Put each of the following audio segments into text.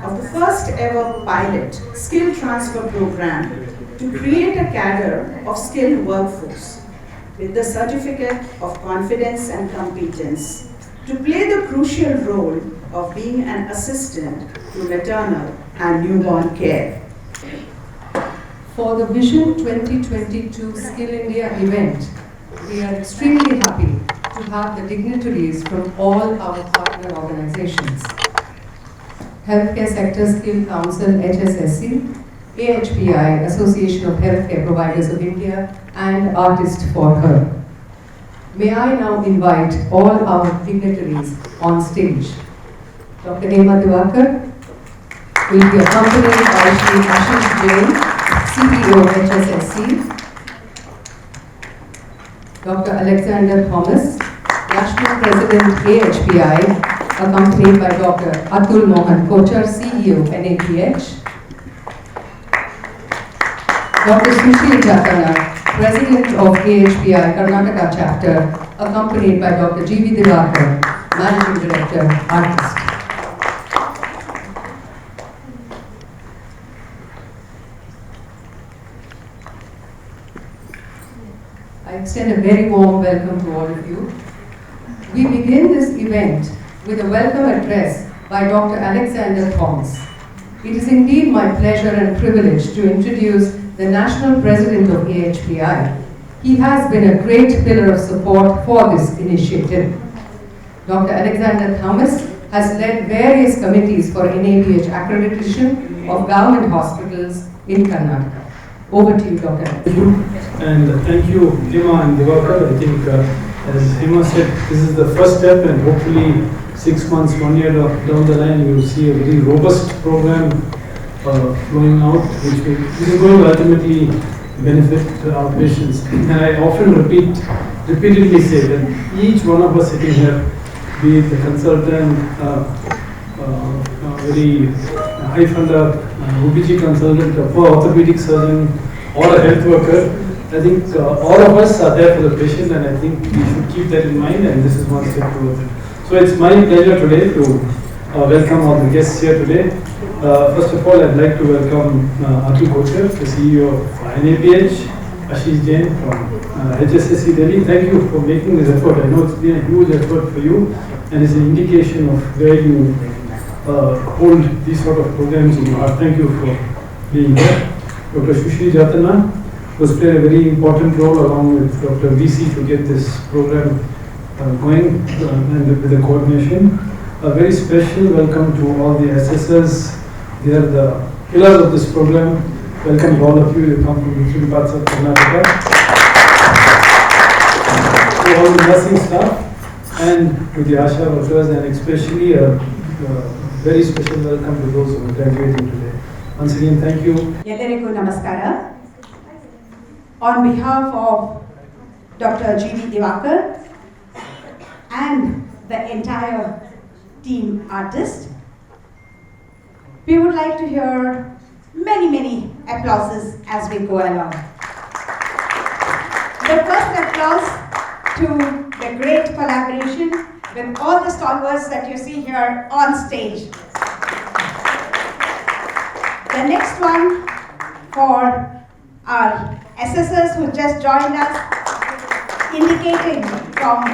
of the first ever pilot skill transfer program to create a cadre of skilled workforce with the certificate of confidence and competence to play the crucial role of being an assistant to maternal and newborn care. For the Vision 2022 Skill India event, we are extremely happy to have the dignitaries from all our partner organizations: Healthcare Sector Skill Council HSSC, AHPI, Association of Healthcare Providers of India, and Artist for Her. May I now invite all our dignitaries on stage. Dr. Hema Diwakar will be accompanied by Shri Ashish Jain, CEO HSSC, Dr. Alexander Thomas, National President AHPI, accompanied by Dr. Atul Mohan Kochar, CEO NAPH, Dr. Sushil Jatana, President of AHPI Karnataka Chapter, accompanied by Dr. G.V. Diwakar, Managing Director, Artist. I extend a very warm welcome to all of you. We begin this event with a welcome address by Dr. Alexander Thomas. It is indeed my pleasure and privilege to introduce the National President of AHPI. He has been a great pillar of support for this initiative. Dr. Alexander Thomas has led various committees for NABH accreditation of government hospitals in Karnataka. Over to you, Dr. Thank you. And thank you, Hema and Diwakar. I think, as Hema said, this is the first step, and hopefully 6 months, 1 year down the line, you will see a very robust program flowing out, which is going to ultimately benefit our patients. And I often repeatedly say that each one of us sitting here, be it a consultant, very high funder, OBG consultant, a orthopedic surgeon, or a health worker, I think all of us are there for the patient, and I think we should keep that in mind, and this is one step towards it. So it's my pleasure today to welcome all the guests here today. First of all, I'd like to welcome Atul Kochar, the CEO of NAPH, Ashish Jain from HSSC Delhi. Thank you for making this effort. I know it's been a huge effort for you, and it's an indication of where you hold these sort of programs in your heart. Thank you for being here. Dr. Sushil Jatana has played a very important role along with Dr. VC to get this program going and with the coordination. A very special welcome to all the SSS. They are the pillars of this program. Welcome to all of you. You come from different parts of Karnataka. To all the nursing staff and to the ASHA workers, and especially a very special welcome to those who are graduating today. Once again, thank you. Yellarigu namaskara. On behalf of Dr. G.V. Diwakar and the entire team artist, we would like to hear many applauses as we go along. The first applause to the great collaboration with all the stalwarts that you see here on stage. The next one for our SSS who just joined us, indicating from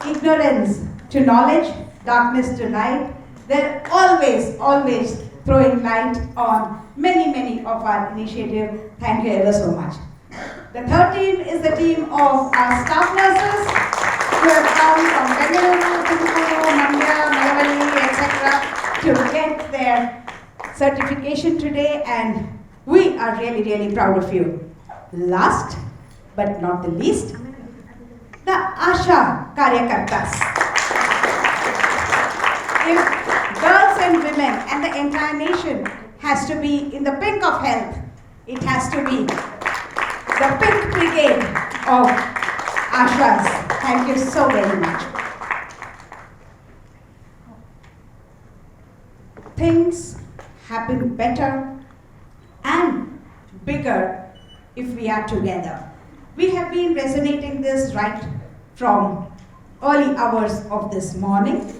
ignorance to knowledge, darkness to light. They're always throwing light on many of our initiatives. Thank you ever so much. The third team is the team of our staff nurses who have come from Bengaluru, Tumkuru, Mandya, Malavali, etc. to get their certification today, and we are really proud of you. Last but not the least, the ASHA Karyakartas. If girls and women and the entire nation has to be in the pink of health, it has to be the pink brigade of ASHAs. Thank you so very much. Things happen better and bigger if we are together. We have been resonating this right from early hours of this morning,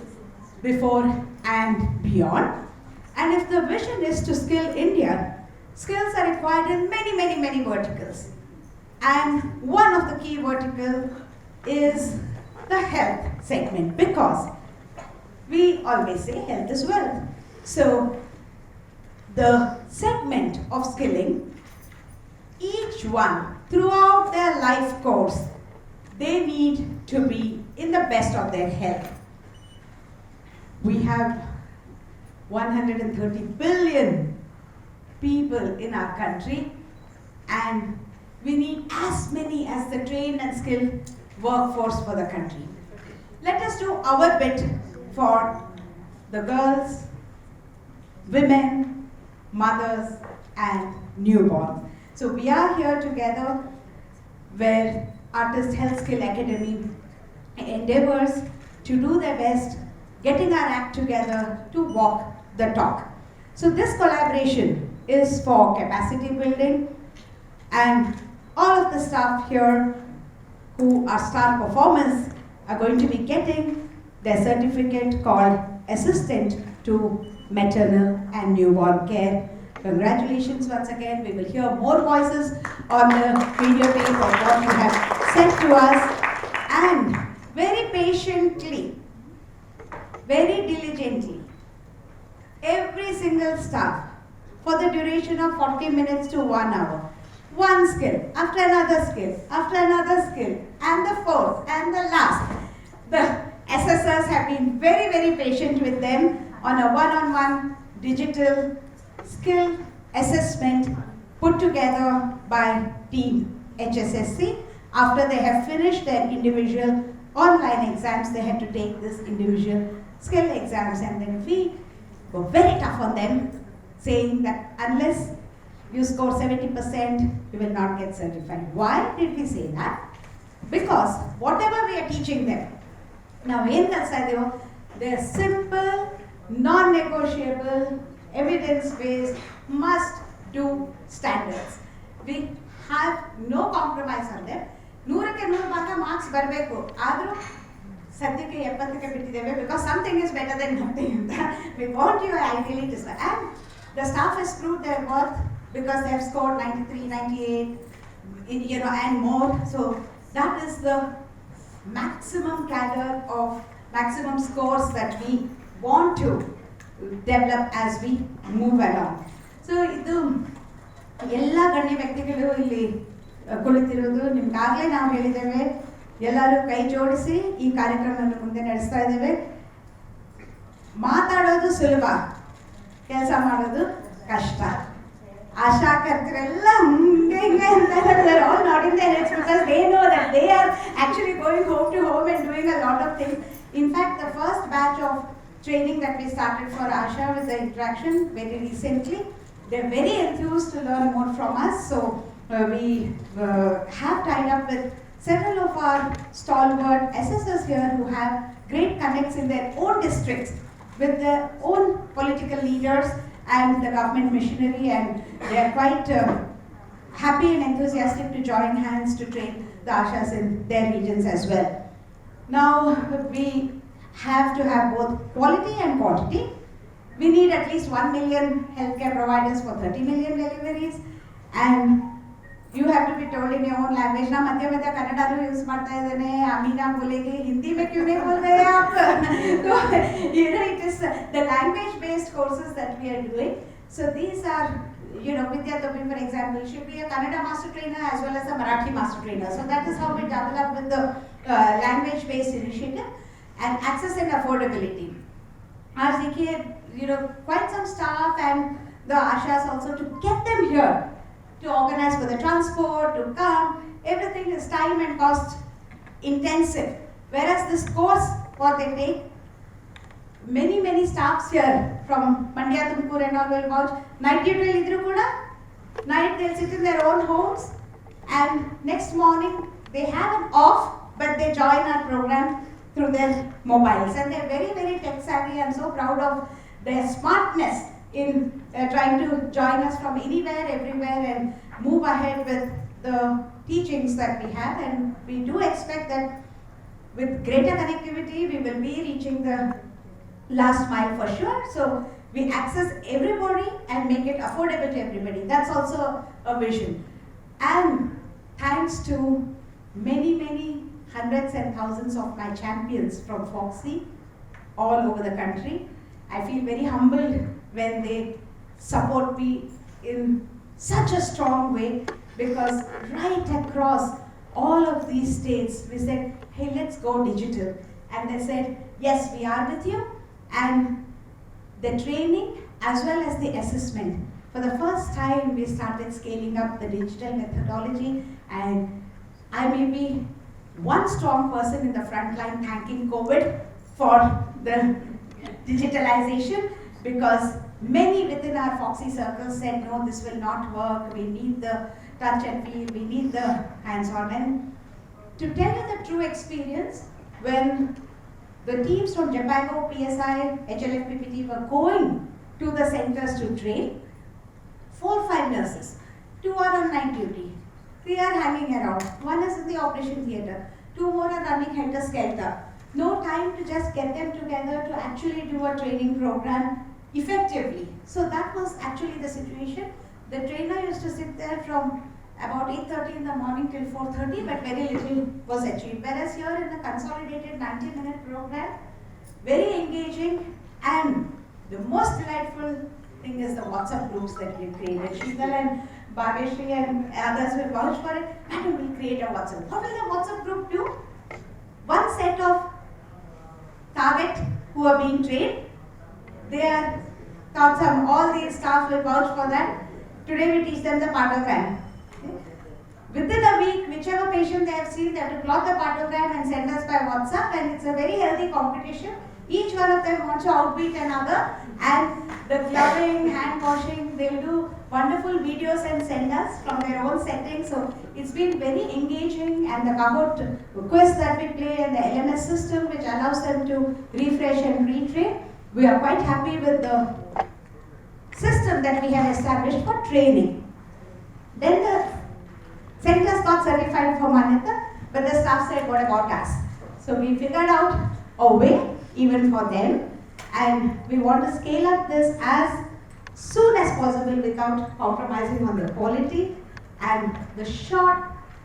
before and beyond. And if the vision is to skill India, skills are required in many verticals. And one of the key verticals is the health segment, because we always say health is wealth. So the segment of skilling, each one throughout their life course, they need to be in the best of their health. We have 130 billion people in our country, and we need as many as the trained and skilled workforce for the country. Let us do our bit for the girls, women, mothers, and newborns. So we are here together where Artist Health Skill Academy endeavors to do their best, getting our act together to walk the talk. So this collaboration is for capacity building, and all of the staff here who are star performers are going to be getting their certificate called Assistant to Maternal and Newborn Care. Congratulations once again. We will hear more voices on the videotape of what you have sent to us. And very patiently, very diligently, every single staff, for the duration of 40 minutes to 1 hour, one skill, after another skill, after another skill, and the fourth, and the last. The assessors have been very patient with them on a one-on-one digital skill assessment put together by Team HSSC. After they have finished their individual online exams, they had to take this individual skill exams, and then we were very tough on them, saying that unless you score 70%, you will not get certified. Why did we say that? Because whatever we are teaching them, now in that they're simple, non-negotiable, evidence-based, must-do standards. We have no compromise on them. 100% marks ಬರಬೇಕು ಆದರೂ ಸದ್ಯಕ್ಕೆ 70ಕ್ಕೆ ಬಿಟ್ಟಿದ್ದೇವೆ, because something is better than nothing. We want you ideally to start. And the staff has proved their worth because they have scored 93, 98, and more. So that is the maximum cadre of maximum scores that we want to develop as we move along. So ಇದು ಎಲ್ಲ ಗಣ್ಯ ವ್ಯಕ್ತಿಗಳು ಇಲ್ಲಿ ಕುಳಿತಿರೋದು ನಿಮ್ಗಾಗಲೇ ನಾವು ಹೇಳಿದ್ದೇವೆ, ಎಲ್ಲರೂ ಕೈ ಜೋಡಿಸಿ ಈ ಕಾರ್ಯಕ್ರಮವನ್ನು ಮುಂದೆ ನಡೆಸ್ತಾ ಇದ್ದೇವೆ. ಮಾತಾಡೋದು ಸುಲಭ, ಕೆಲಸ ಮಾಡೋದು ಕಷ್ಟ. ಆಶಾ ಕರ್ತರೆಲ್ಲ ಮುಂದೆ they're all nodding their heads because they know that they are actually going home to home and doing a lot of things. In fact, the first batch of training that we started for Asha with the interaction very recently, they're very enthused to learn more from us. So we have tied up with several of our stalwart assessors here who have great connects in their own districts with their own political leaders and the government machinery, and they are quite happy and enthusiastic to join hands to train the Ashas in their regions as well. Now we have to have both quality and quantity. We need at least 1 million healthcare providers for 30 million deliveries, and you have to be told in your own language. ना मध्य मध्य कन्नड़ा भी use करता है ने अमीना बोलेगी हिंदी में क्यों नहीं बोल रहे आप? तो it is the language based courses that we are doing. So these are, Vidya Topi, for example, should be a Kannada master trainer as well as a Marathi master trainer. So that is how we double up with the language based initiative and access and affordability. As quite some staff and the Ashas also to get them here, to organize for the transport, to come, everything is time and cost intensive. Whereas this course, what they take, many staffs here from Mandya, Tumkur and all will vouch, night duty idru kuda, night they'll sit in their own homes, and next morning they have an off, but they join our program through their mobiles, and they're very tech savvy. I'm so proud of their smartness in trying to join us from anywhere, everywhere, and move ahead with the teachings that we have. And we do expect that with greater connectivity, we will be reaching the last mile for sure. So we access everybody and make it affordable to everybody. That's also a vision. And thanks to many hundreds and thousands of my champions from Foxy all over the country, I feel very humbled when they support me in such a strong way, because right across all of these states, we said, hey, let's go digital. And they said, yes, we are with you. And the training as well as the assessment. For the first time, we started scaling up the digital methodology, and I may be one strong person in the front line thanking COVID for the digitalization, because many within our Foxy circles said, no, this will not work, we need the touch and feel, we need the hands-on. And to tell you the true experience, when the teams from Japago, PSI, HLF, PPT were going to the centers to train, 4 or 5 nurses, 2 are on night duty, 3 are hanging around, 1 is in the operation theatre, 2 more are running helter-skelter. No time to just get them together to actually do a training program effectively. So that was actually the situation. The trainer used to sit there from about 8:30 in the morning till 4:30, but very little was achieved. Whereas here in the consolidated 90-minute program, very engaging, and the most delightful thing is the WhatsApp groups that we created. Sheetal and Bhaveshri and others will vouch for it. Madam, we'll create a WhatsApp. What will the WhatsApp group do? One set of target who are being trained, their thoughts on all the staff will vouch for that. Today we teach them the partogram. Within a week, whichever patient they have seen, they have to plot the partogram and send us by WhatsApp, and it's a very healthy competition. Each one of them wants to outbeat another, and the gloving, hand washing, they'll do wonderful videos and send us from their own settings. So it's been very engaging, and the Kahoot quiz that we play and the LMS system which allows them to refresh and retrain. We are quite happy with the system that we have established for training. Then the centers got certified for Manyata, but the staff said, what about us? So we figured out a way even for them, and we want to scale up this as soon as possible without compromising on the quality, and the short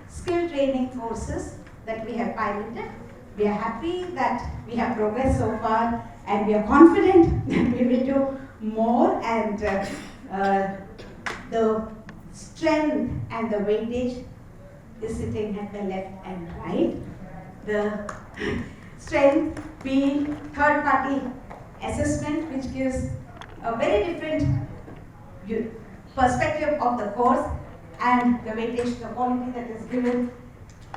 skill training courses that we have piloted. We are happy that we have progressed so far, and we are confident that we will do more, and the strength and the weightage is sitting at the left and right. The strength being third-party assessment, which gives a very different perspective of the course, and the weightage, the quality that is given,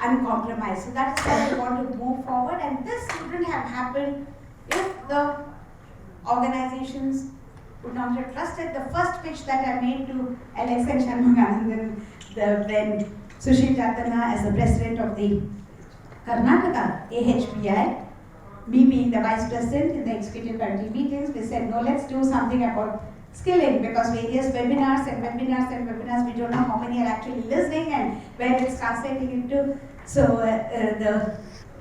uncompromised. So that's how we want to move forward, and this wouldn't have happened if the organizations would not have trusted. The first pitch that I made to Alex and Shanmuganandan, then Sushil Chatana as the president of the Karnataka AHPI, me being the vice president in the executive committee meetings, we said, no, let's do something about skilling, because various webinars, we don't know how many are actually listening and where it's translating into. So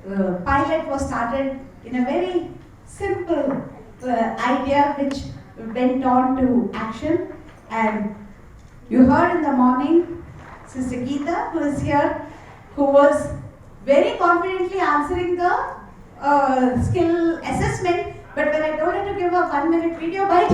the pilot was started in a very simple idea which went on to action. And you heard in the morning Sister Geeta, who is here, who was very confidently answering the skill assessment, but when I told her to give a 1-minute video bite,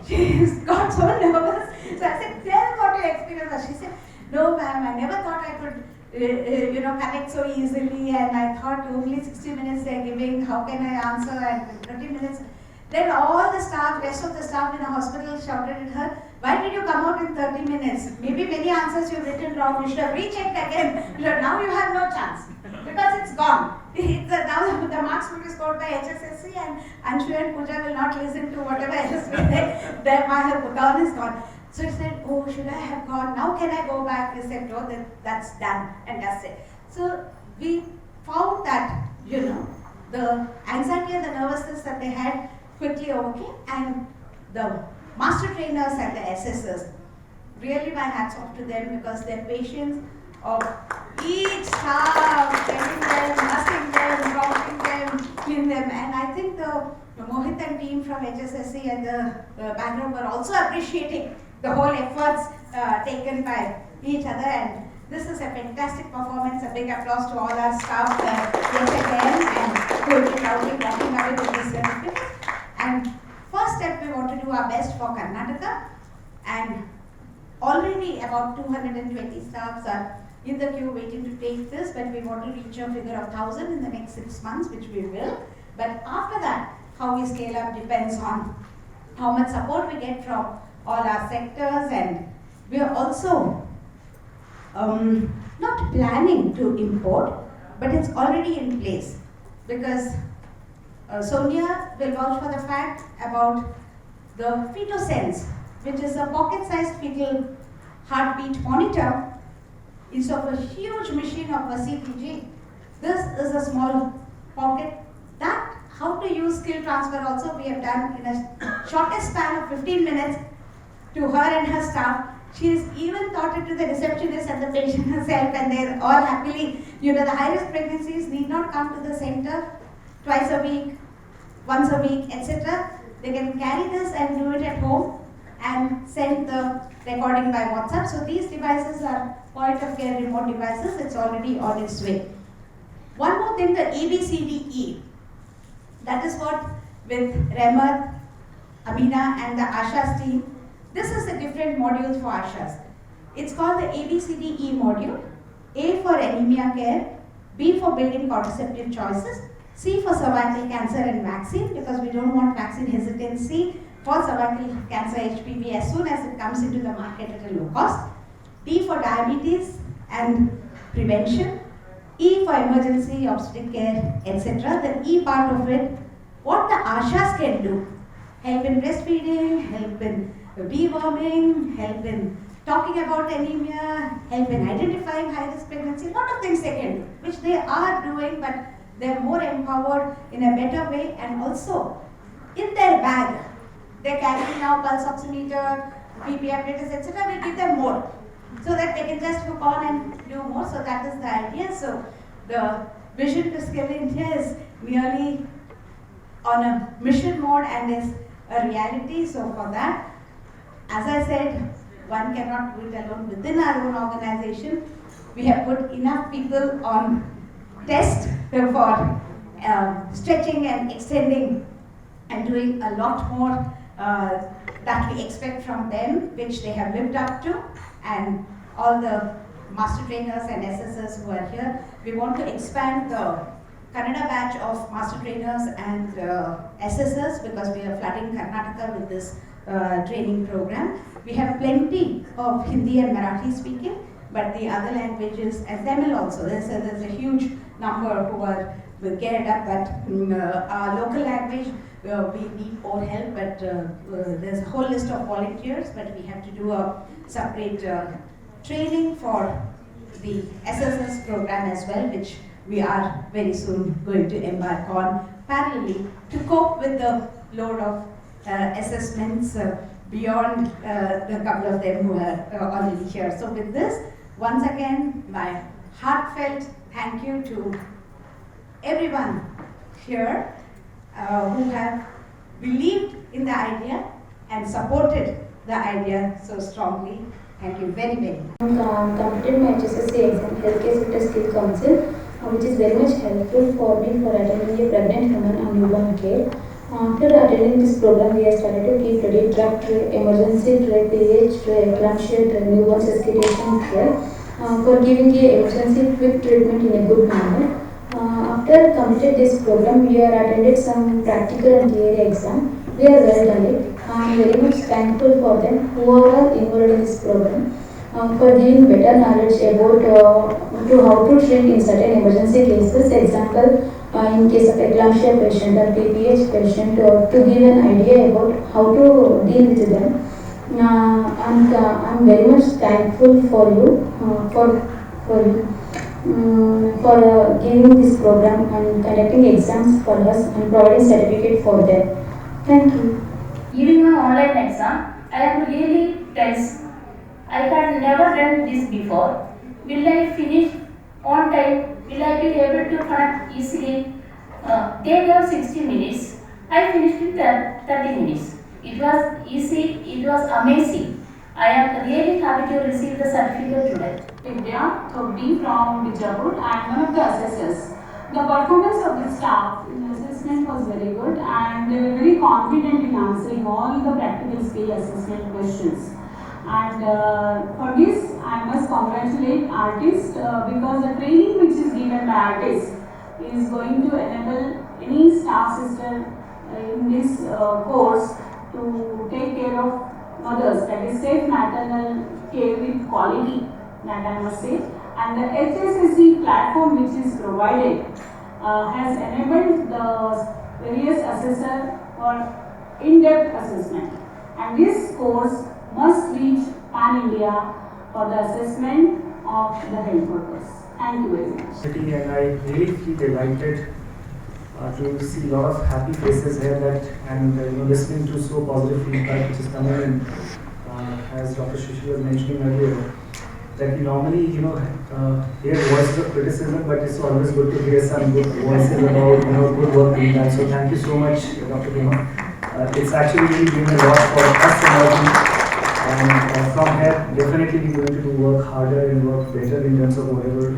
she got so nervous. So I said, tell what your experience was. She said, no ma'am, I never thought I could connect so easily, and I thought only 60 minutes they are giving, how can I answer, and 30 minutes. Then all the staff, rest of the staff in the hospital shouted at her, why did you come out in 30 minutes? Maybe many answers you've written wrong, you should have rechecked again. Now you have no chance, because it's gone. Now the marks will be scored by HSSC, and Anshu and Pooja will not listen to whatever else we said. Their gone is gone. So he said, oh, should I have gone? Now can I go back? We said, no, that's done, and that's it. So we found that, the anxiety and the nervousness that they had quickly overcame, and the master trainers and the assessors, really my hats off to them, because their patience of each staff, telling them, asking them, prompting them, in them. And I think the Mohit and team from HSSC and the background were also appreciating the whole efforts taken by each other. And this is a fantastic performance. A big applause to all our staff yet again, and who will be proudly walking away with this certificate. And first step, we want to do our best for Karnataka, and already about 220 staffs are in the queue waiting to take this, but we want to reach a figure of 1,000 in the next 6 months, which we will. But after that, how we scale up depends on how much support we get from all our sectors, and we are also not planning to import, but it's already in place, because Sonia will vouch for the fact about the FetoSense, which is a pocket-sized fetal heartbeat monitor. Instead of a huge machine of a CTG, this is a small pocket. That, how to use skill transfer also we have done in a shortest span of 15 minutes to her and her staff. She has even taught it to the receptionist and the patient herself, and they're all happily, the high-risk pregnancies need not come to the center twice a week, once a week, etc. They can carry this and do it at home and send the recording by WhatsApp. So these devices are point-of-care remote devices. It's already on its way. One more thing, the ABCDE. That is what with Remat, Amina and the Asha's team. This is the different modules for Asha's. It's called the ABCDE module. A for anemia care, B for building contraceptive choices, C for cervical cancer and vaccine, because we don't want vaccine hesitancy for cervical cancer HPV as soon as it comes into the market at a low cost. D for diabetes and prevention. E for emergency obstetric care, etc. The E part of it, what the Ashas can do. Help in breastfeeding, help in deworming, help in talking about anemia, help in identifying high-risk pregnancy. A lot of things they can do, which they are doing, but they're more empowered in a better way. And also, in their bag, they're carrying now pulse oximeter, BP apparatus, etc. We give them more, so that they can just hook on and do more. So that is the idea. So the vision to Skill India is merely on a mission mode and is a reality. So for that, as I said, one cannot do it alone within our own organization. We have put enough people on test for stretching and extending and doing a lot more that we expect from them, which they have lived up to. And all the master trainers and SSs who are here, we want to expand the Kannada batch of master trainers and SSs, because we are flooding Karnataka with this training program. We have plenty of Hindi and Marathi speaking, but the other languages, and Tamil also, there's a huge number who are geared up, but our local language, we need more help, but there's a whole list of volunteers, but we have to do a separate training for the SSS program as well, which we are very soon going to embark on parallelly to cope with the load of assessments beyond the couple of them who are already here. So with this, once again, my heartfelt thank you to everyone here who have believed in the idea and supported the idea so strongly. Thank you very, very much. Completed my HSSC exam, Healthcare Sector Skill Council, which is very much helpful for me for attending a pregnant woman and newborn care. After attending this program, we have started to keep ready drug tray, emergency tray, PH tray, eclampsia tray, newborn resuscitation tray, for giving the emergency quick treatment in a good manner. After completed this program, we have attended some practical and theory exam. We are well done it. I am very much thankful for them who are involved in this program, for giving better knowledge about to how to treat in certain emergency cases. Example, in case of eclampsia patient or PPH patient, to give an idea about how to deal with them. And I'm very much thankful for you for giving this program and conducting exams for us and providing certificate for them. Thank you. Giving an online exam, I am really tense. I had never done this before. Will I finish on time? Will I be able to connect easily? They gave 60 minutes. I finished in 30 minutes. It was easy, it was amazing. I am really happy to receive the certificate today. Vidya Thobdi from Bijapur. I am one of the assessors. The performance of the staff in assessment was very good and they were very confident in answering all the practical skill assessment questions. And for this, I must congratulate artists because the training which is given by artists is going to enable any staff sister in this course to take care of mothers, that is safe maternal care with quality, that I must say. And the HSSC platform which is provided has enabled the various assessor for in-depth assessment. And this course must reach Pan India for the assessment of the health workers. Thank you very much. And I really feel delighted to see a lot of happy faces here and listening to so positive feedback which is coming in, as Dr. Shishi was mentioning earlier, that we normally hear voices of criticism, but it's always good to hear some good voices about good work being done. So thank you so much, Dr. Bhima. It's actually really doing a lot for us emerging. And from here, definitely we're going to work harder and work better in terms of whatever,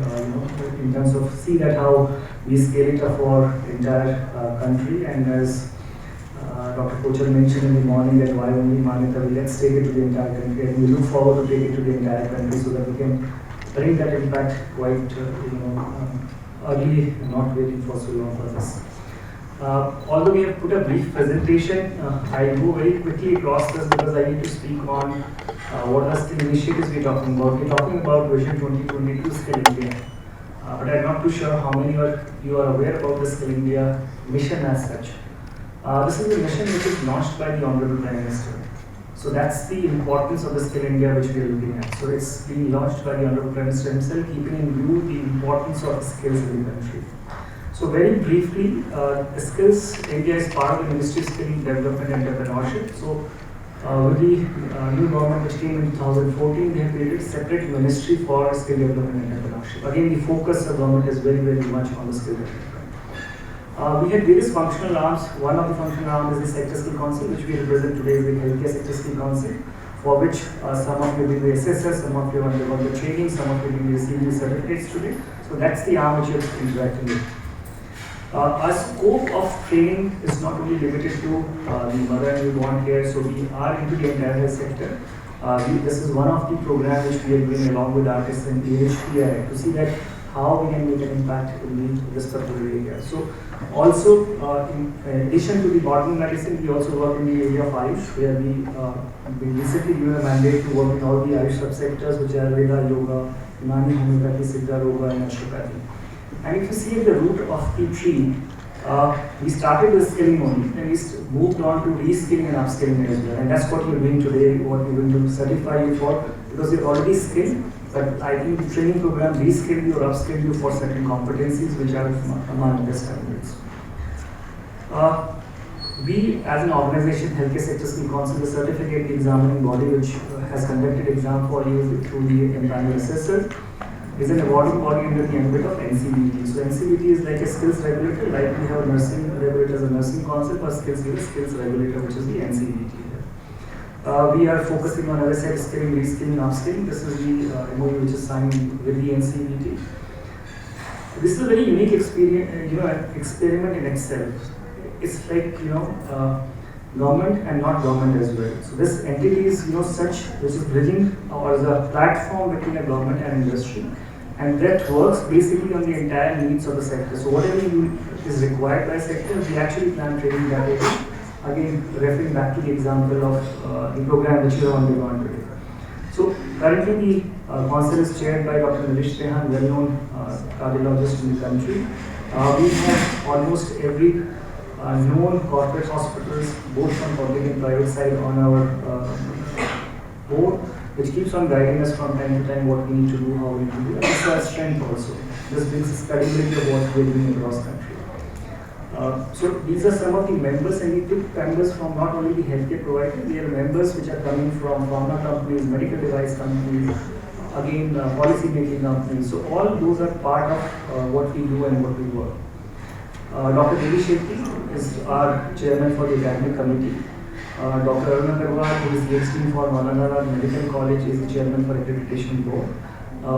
in terms of see that how we scale it up for entire country. And as Dr. Kochar mentioned in the morning, that why only Manyata, let's take it to the entire country. And we look forward to take it to the entire country so that we can bring that impact quite early and not waiting for so long for this. Although we have put a brief presentation, I go very quickly across this because I need to speak on what are skill initiatives we're talking about. We're talking about Vision 2022 Skill India. But I'm not too sure how many of you are aware about the Skill India mission as such. This is a mission which is launched by the Honorable Prime Minister. So that's the importance of the Skill India which we are looking at. So it's being launched by the Honorable Prime Minister himself, keeping in view the importance of skills in the country. So very briefly, Skills India is part of the Ministry of Skill Development and Entrepreneurship. So with the new government which came in 2014, they have created a separate ministry for skill development and entrepreneurship. Again, the focus of government is very, very much on the skill development. We had various functional arms. One of the functional arms is the Sector Skill Council, which we represent today is the Healthcare Sector Skill Council, for which some of you will be assessors, some of you are undergone the training, some of you will be receiving the certificates today. So that's the arm which you're interacting with. Our scope of training is not only limited to the mother and newborn care, so we are into the entire health sector. This is one of the programs which we are doing along with artists and AHPI to see that how we can make an impact in this particular area. So also in addition to the modern medicine, we also work in the area of Ayush, where we recently given a mandate to work in all the Ayush subsectors, which are Veda, Yoga, Unani, Homeopathy, Siddha, Yoga and Ashokapathy. And if you see at the root of the tree, we started with skilling only, and we moved on to reskilling and upskilling as well. And that's what you're doing today, what we're going to certify you for, because you're already skilled, but I think the training program reskill you or upskill you for certain competencies which are among the standards. We as an organization, Healthcare Sector Skill Council, the certificate examining body which has conducted exam for you through the empanel assessor, is an awarding body under the ambit of NCVT. So NCVT is like a skills regulator, like we have a nursing regulator as a nursing council, or skills regulator, which is the NCVT. We are focusing on, as I said, skilling, reskilling, upskilling. This is the MOU which is signed with the NCVT. This is a very unique experience, experiment in itself. It's like government and not government as well. So this entity is such which is bridging or is a platform between a government and industry. And that works basically on the entire needs of the sector. So whatever is required by sector, we actually plan training that way. Again, referring back to the example of the program which you are undergoing today. So currently the council is chaired by Dr. Nilesh Rehan, well-known cardiologist in the country. We have almost every known corporate hospitals, both from public and private side, on our board, which keeps on guiding us from time to time what we need to do, how we need to do. And this is our strength also. This brings us credibility of what we are doing across country. So these are some of the members, and we took members from not only the healthcare providers, they are members which are coming from pharma companies, medical device companies, again policy making companies. So all those are part of what we do and what we work. Dr. Devi Shetty is our chairman for the academic committee. Dr. Arun Agarwal, who is the ex-dean for Maulana Medical College, is the chairman for accreditation board.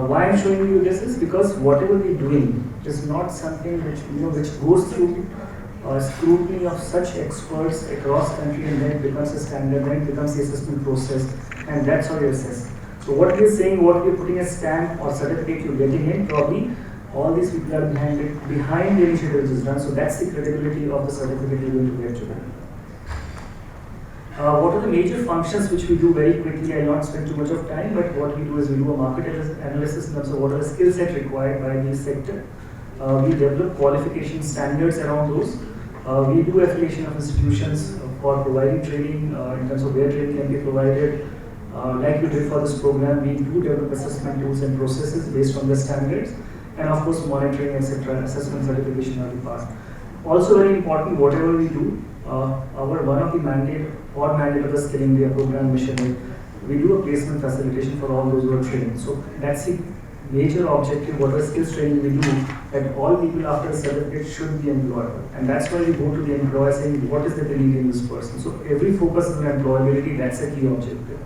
Why I'm showing you this is because whatever we're doing is not something which goes through scrutiny of such experts across country, and then it becomes a standard, then it becomes the assessment process, and that's how you assess. So what we're saying, what we're putting a stamp or certificate you're getting in, probably all these people are behind it, behind the initiative which is done. So that's the credibility of the certificate you're going to get today. What are the major functions which we do very quickly? I'll not spend too much of time, but what we do is we do a market analysis in terms of what are the skill set required by the sector. We develop qualification standards around those. We do affiliation of institutions for providing training in terms of where training can be provided. Like we did for this program, we do develop assessment tools and processes based on the standards, and of course monitoring, etc. Assessment certification are the part. Also very important, whatever we do, one of the mandate of the Skill India program mission is we do a placement facilitation for all those who are trained. So that's the major objective, whatever skills training we do, that all people after a certificate should be employable. And that's why we go to the employer saying what is the need in this person. So every focus is on employability, that's a key objective.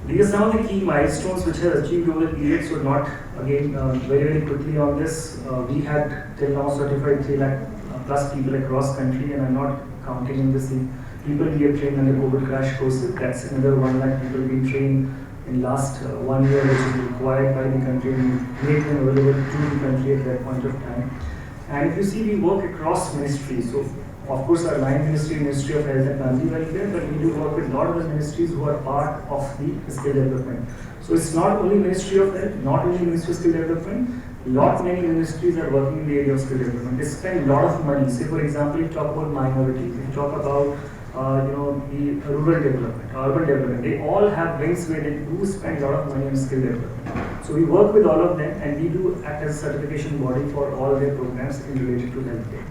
These are some of the key milestones which have achieved over the period. So not again very quickly on this. We had till now certified 3 lakh plus people across country, and I'm not counting in this people we have trained under COVID crash courses. That's another 1 lakh people being trained in last 1 year, which is required by the country and made them available to the country at that point of time. And if you see, we work across ministries. So of course our line ministry, Ministry of Health and Family Welfare, but we do work with a lot of the ministries who are part of the skill development. So it's not only Ministry of Health, not only Ministry of Skill Development, many ministries are working in the area of skill development. They spend a lot of money. Say for example, if you talk about minorities, if you talk about the rural development, urban development, they all have wings where they do spend a lot of money on skill development. So we work with all of them, and we do act as a certification body for all their programs in related to healthcare.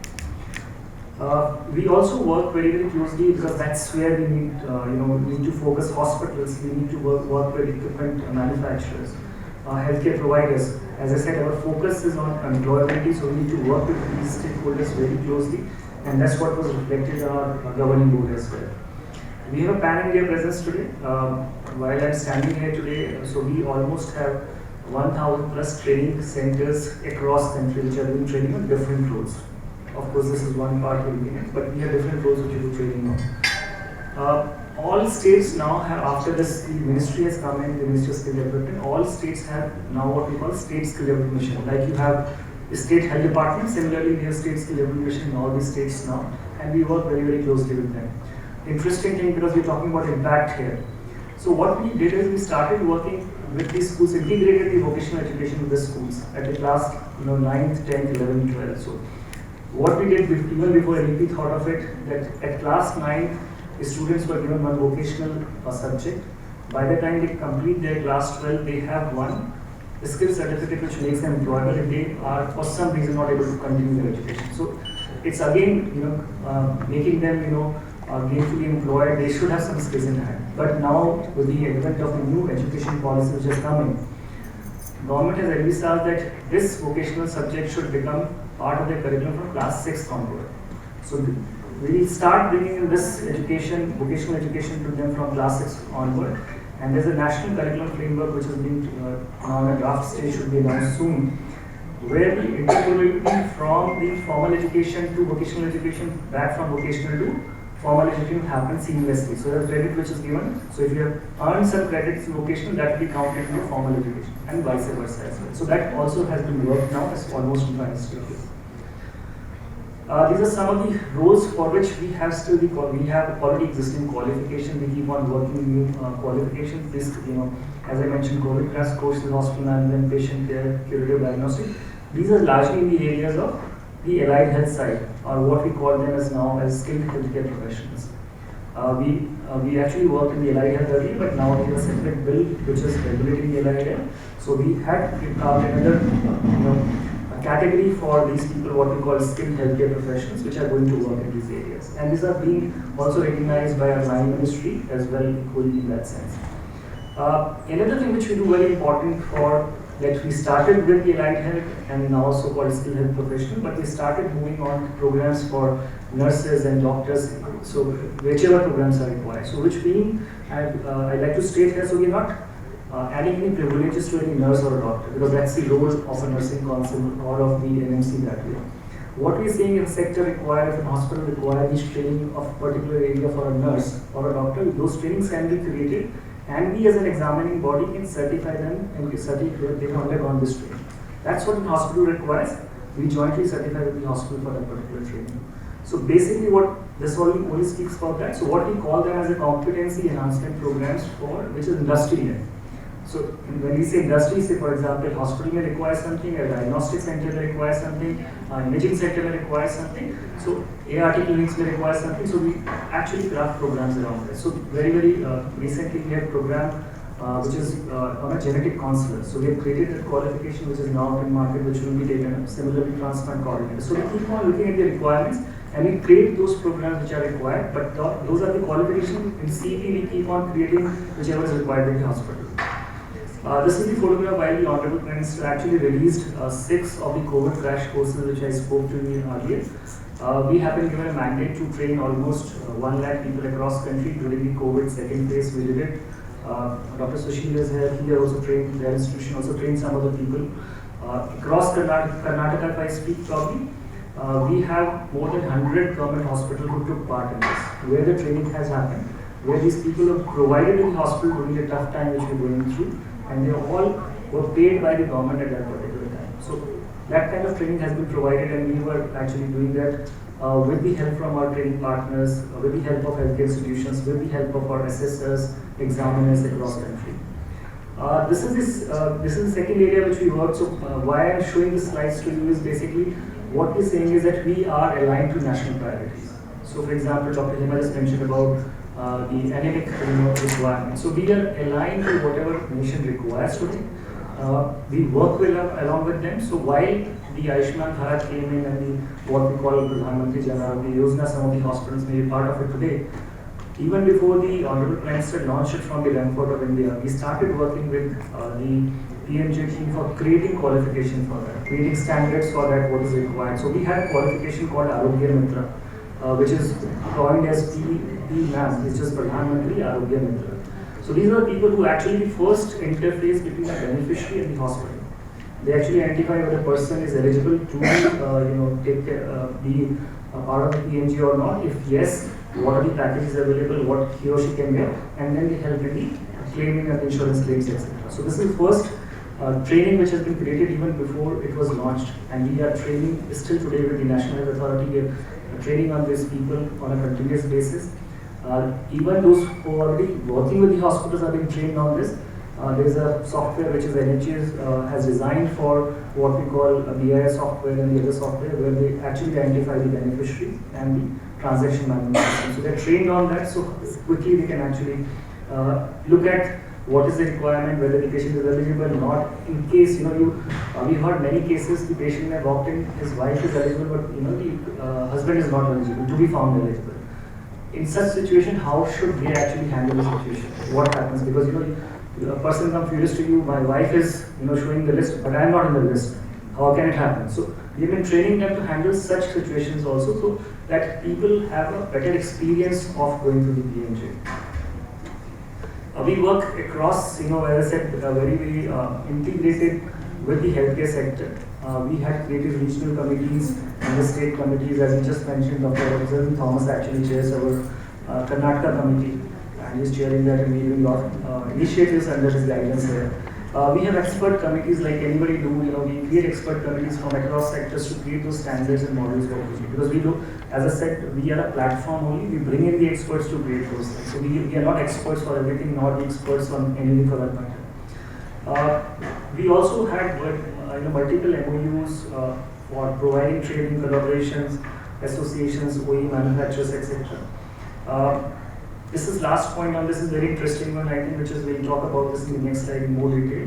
We also work very closely because that's where we need, we need to focus hospitals. We need to work with equipment manufacturers, healthcare providers. As I said, our focus is on employability, so we need to work with these stakeholders very closely, and that's what was reflected in our governing board as well. We have a pan-India presence today. While I'm standing here today, so we almost have 1,000 plus training centers across country which are doing training on different roles. Of course, this is one part we're looking at, but we have different roles which we do training on. All states now have, after this, the ministry has come in, the Ministry of Skill Development, all states have now what we call State Skill Development Mission. Like you have the State Health Department, similarly we have State Skill Development Mission in all these states now, and we work very closely with them. Interesting thing, because we're talking about impact here. So what we did is we started working with these schools, integrated the vocational education with the schools at the class 9th, 10th, 11th, 12th. So what we did even before NEP thought of it, that at class 9, the students were given one vocational subject. By the time they complete their class 12, they have one skill certificate which makes them employable if they are for some reason not able to continue their education. So it's again making them gainfully employed. They should have some skills in hand. But now with the advent of the new education policy which is coming, government has envisaged that this vocational subject should become part of their curriculum from class 6 onward. So we will start bringing in this education, vocational education to them from class 6 onward. And there's a national curriculum framework which is being now in a draft stage, should be announced soon, where the interoperability from the formal education to vocational education, back from vocational to formal education happens seamlessly. So there's credit which is given. So if you have earned some credits in vocational, that will be counted in your formal education, and vice versa as well. So that also has been worked now as almost in final stages. These are some of the roles for which we have already existing qualification. We keep on working new qualifications. This, as I mentioned, COVID crash courses, hospital management, patient care, curative diagnostic. These are largely in the areas of the allied health side, or what we call them as now as skilled healthcare professionals. We actually worked in the allied health earlier, but now there is a separate bill which is regulating the allied health. So we had another category for these people, what we call skilled healthcare professionals, which are going to work in these areas. And these are being also recognized by our line ministry as well, equally in that sense. Another thing which we do very important for that we started with the allied health and now so-called skilled health professional, but we started moving on to programs for nurses and doctors, so whichever programs are required. So which being, I'd like to state here, so we're not adding any privileges to any nurse or a doctor, because that's the role of a nursing council or of the NMC that way. What we're saying, if a sector requires, if a hospital requires this training of a particular area for a nurse or a doctor, those trainings can be created, and we as an examining body can certify them and certify they have undergone this training. That's what the hospital requires. We jointly certify with the hospital for that particular training. So basically what this only speaks about that. So what we call them as a competency enhancement programs for, which is industry-led. So when we say industry, say for example, hospital may require something, a diagnostic center may require something, imaging center may require something, so ART clinics may require something, so we actually craft programs around this. So very recently we have a program which is on a genetic counselor. So we have created a qualification which is now in market, which will be taken up, similarly transplant coordinator. So we keep on looking at the requirements and we create those programs which are required, but those are the qualifications. In CP we keep on creating whichever is required in the hospital. This is the photograph while the Honorable Prime Minister actually released 6 of the COVID crash courses which I spoke to you earlier. We have been given a mandate to train almost 1 lakh people across country during the COVID second phase. We did it. Dr. Sushil is here. He also trained, their institution also trained some other people. Across Karnataka, if I speak probably, we have more than 100 government hospitals who took part in this, where the training has happened, where these people are provided in the hospital during the tough time which we're going through, and they all were paid by the government at that particular time. So that kind of training has been provided, and we were actually doing that with the help from our training partners, with the help of healthcare institutions, with the help of our assessors, examiners across the country. This is the second area which we work. So why I'm showing the slides to you is basically what we're saying is that we are aligned to national priorities. So for example, Dr. Hema just mentioned about the anemic requirement. So we are aligned to whatever nation requires today. We work along with them. So while the Ayushman Bharat came in and what we call Pradhan Mantri Jan Arogya Yojana, some of the hospitals may be part of it today. Even before the Honorable Prime Minister launched it from the Ramfort of India, we started working with the PMJ team for creating qualification for that, creating standards for that, what is required. So we had a qualification called Arogya Mitra, which is coined as PMAM, which is Pradhan Mantri Arogya Mitra. So these are people who actually first interface between the beneficiary and the hospital. They actually identify whether the person is eligible to be a part of the PMG or not. If yes, what are the packages available, what he or she can get, and then they help in the claiming and insurance claims, etc. So this is the first training which has been created even before it was launched, and we are training still today with the National Health Authority. We are training on these people on a continuous basis. Even those who are already working with the hospitals are being trained on this. There is a software which is NHS has designed for what we call a BIS software and the other software, where they actually identify the beneficiary and the transaction management system. So they're trained on that, so quickly they can actually look at what is the requirement, whether the patient is eligible or not. In case, we heard many cases, the patient may walked in, his wife is eligible, but the husband is not eligible to be found eligible. In such situation, how should they actually handle the situation? What happens? Because a person comes furious to you, my wife is showing the list, but I am not in the list. How can it happen? So we have been training them to handle such situations also, so that people have a better experience of going through the PMJ. We work across, as I said, very integrated with the healthcare sector. We had created regional committees and the state committees, as we just mentioned. Dr. Thomas actually chairs our Karnataka committee, and he's chairing that, and we're doing a lot of initiatives under his guidance there. We have expert committees like anybody do. We create expert committees from across sectors to create those standards and models for PG. Because we do, as I said, we are a platform only. We bring in the experts to create those things. So we are not experts for everything, nor the experts on anything for that matter. We also had multiple MOUs for providing training, collaborations, associations, OE manufacturers, etc. This is last point on this is very interesting one, I think, which is we'll talk about this in the next slide in more detail.